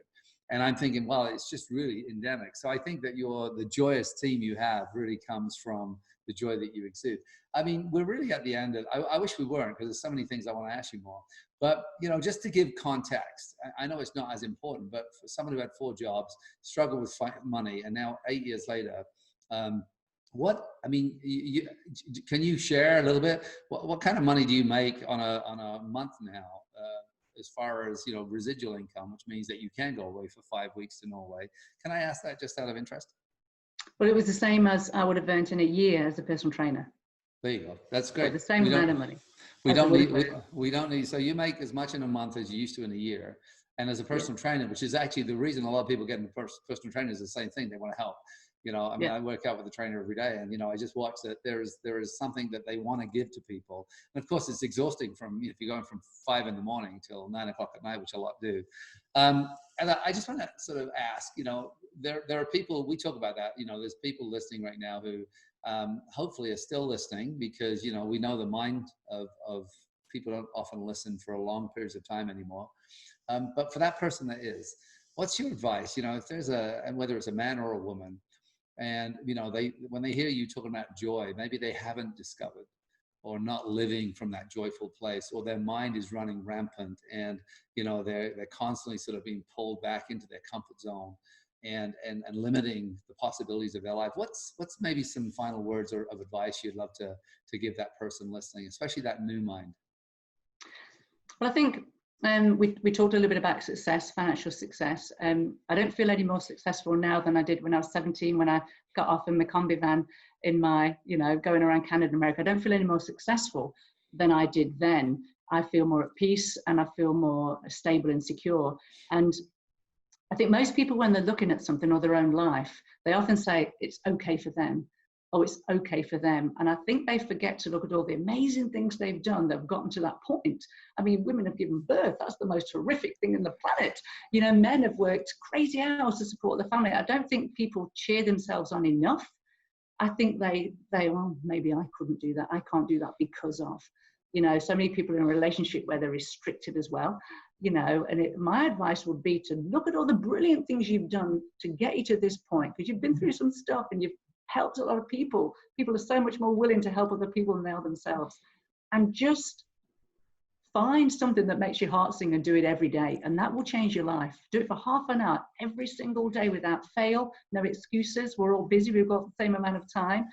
S1: And I'm thinking, well, it's just really endemic. So I think that the joyous team you have really comes from the joy that you exude. I mean, we're really at the end of, I wish we weren't, because there's so many things I want to ask you more. But, you know, just to give context, I know it's not as important, but for someone who had 4 jobs, struggled with money, and now 8 years later, can you share a little bit? What kind of money do you make on a month now, as far as, you know, residual income, which means that you can go away for 5 weeks to Norway? Can I ask that just out of interest?
S2: Well, it was the same as I would have earned in a year as a personal trainer.
S1: There you go. That's great.
S2: So the same amount of money.
S1: We don't need, so you make as much in a month as you used to in a year. And as a personal trainer, which is actually the reason a lot of people get into personal trainer, is the same thing. They want to help. You know, I mean, I work out with a trainer every day, and, you know, I just watch that there is something that they want to give to people. And of course, it's exhausting if you're going from 5 in the morning till 9 o'clock at night, which a lot do. And I just want to sort of ask, you know, there are people, we talk about that, you know, there's people listening right now who hopefully are still listening, because, you know, we know the mind of people don't often listen for long periods of time anymore. But for that person that is, what's your advice? You know, if there's and whether it's a man or a woman, and, you know, when they hear you talking about joy, maybe they haven't discovered or not living from that joyful place, or their mind is running rampant, and, you know, they're constantly sort of being pulled back into their comfort zone. and limiting the possibilities of their life. What's maybe some final words or of advice you'd love to give that person listening, especially that new mind?
S2: Well, I think we talked a little bit about success, financial success. I don't feel any more successful now than I did when I was 17, when I got off in my combi van in my, going around Canada and America. I don't feel any more successful than I did then. I feel more at peace and I feel more stable and secure. And I think most people, when they're looking at something or their own life, they often say it's okay for them. Oh, it's okay for them. And I think they forget to look at all the amazing things they've done that have gotten to that point. I mean, women have given birth. That's the most horrific thing in the planet. Men have worked crazy hours to support the family. I don't think people cheer themselves on enough. I think they well, maybe I couldn't do that. I can't do that because of, so many people in a relationship where they're restricted as well, and my advice would be to look at all the brilliant things you've done to get you to this point, because you've been through some stuff and you've helped a lot of people. People are so much more willing to help other people than they are themselves. And just find something that makes your heart sing and do it every day. And that will change your life. Do it for half an hour every single day without fail. No excuses. We're all busy. We've got the same amount of time.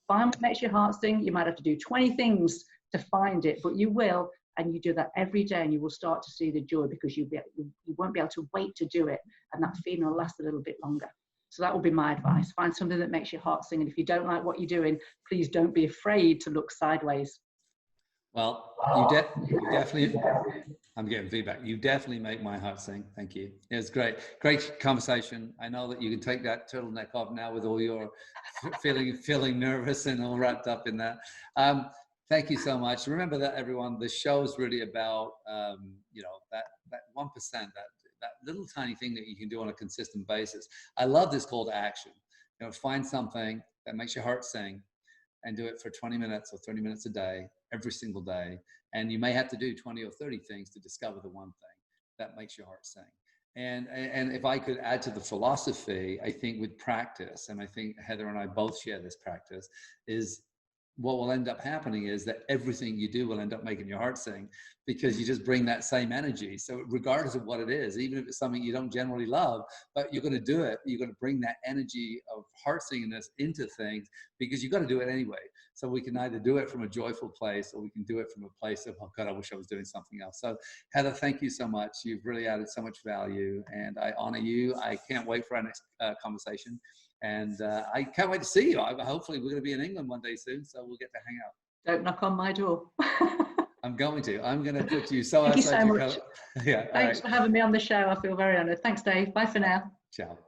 S2: Find what makes your heart sing. You might have to do 20 things to find it, but you will. And you do that every day and you will start to see the joy, because you won't be able to wait to do it. And that feeling will last a little bit longer. So that will be my advice. Find something that makes your heart sing. And if you don't like what you're doing, please don't be afraid to look sideways.
S1: Well, you definitely, I'm getting feedback. You definitely make my heart sing. Thank you. It was great. Great conversation. I know that you can take that turtleneck off now with all your feeling nervous and all wrapped up in that. Thank you so much. Remember that, everyone, the show is really about, that 1%, that little tiny thing that you can do on a consistent basis. I love this call to action. Find something that makes your heart sing and do it for 20 minutes or 30 minutes a day, every single day. And you may have to do 20 or 30 things to discover the one thing that makes your heart sing. And if I could add to the philosophy, I think with practice, and I think Heather and I both share this practice, is what will end up happening is that everything you do will end up making your heart sing, because you just bring that same energy. So regardless of what it is, even if it's something you don't generally love, but you're going to do it, you're going to bring that energy of heart singiness into things, because you've got to do it anyway. So we can either do it from a joyful place, or we can do it from a place of, oh God, I wish I was doing something else. So Heather, thank you so much. You've really added so much value, and I honor you. I can't wait for our next conversation. And I can't wait to see you. Hopefully we're going to be in England one day soon, so we'll get to hang out.
S2: Don't knock on my door.
S1: I'm going to put you so
S2: Thank you so
S1: outside your
S2: much.
S1: Yeah.
S2: Thanks for having me on the show. I feel very honored. Thanks, Dave. Bye for now.
S1: Ciao.